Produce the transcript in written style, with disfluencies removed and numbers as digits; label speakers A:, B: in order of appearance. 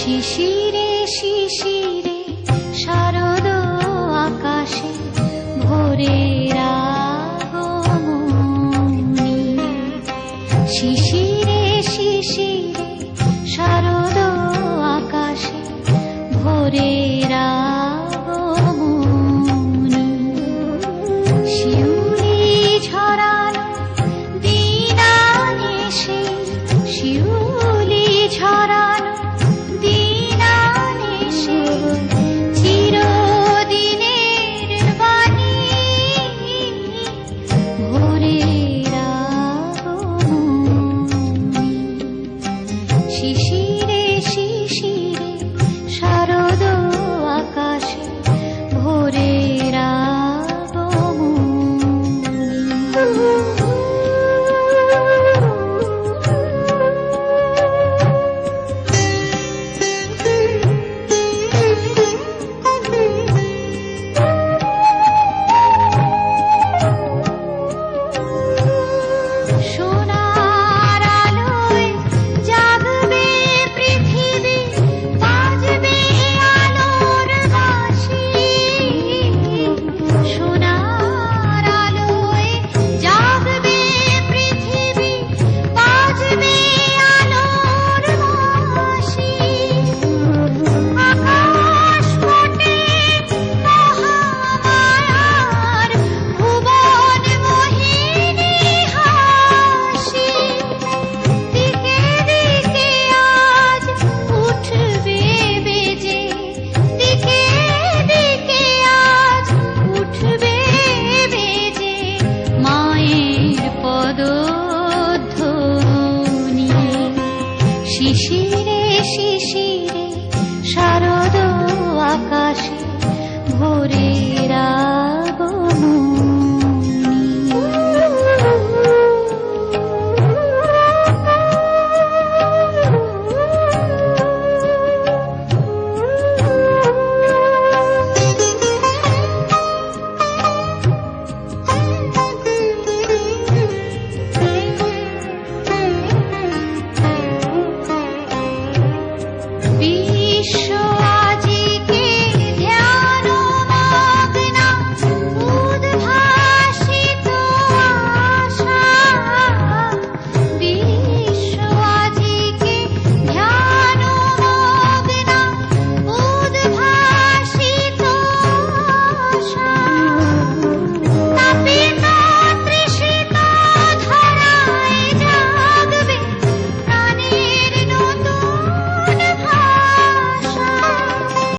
A: শিশিরে শিশিরে শারদ আকাশে ভোরের আগমনী। শিশিরে শিশিরে শারদ আকাশে ভোরের আগমনী। শিউলি ঝরানো দিনানিশে, শিউলি ঝরানো দিনানিশে চিরদিনের বাণী ভোরের আগমনী। শিশিরে শিশিরে শারদ আকাশে ভোরের সোনার আলোয় জাগবে পৃথিবী, বাজবে আলোর বাঁশি। সোনার আলোয় জাগবে পৃথিবী, বাজবে আলোর বাঁশি। আকাশ ফোটে মহামায়ার ভুবন মোহিনী হাসি। দিকে দিকে আজ উঠবে বেজে, দিকে দিকে আজ উঠবে বেজে মায়ের পদধ্বনি। শিশিরে শিশিরে শারদ আকাশে ভোরের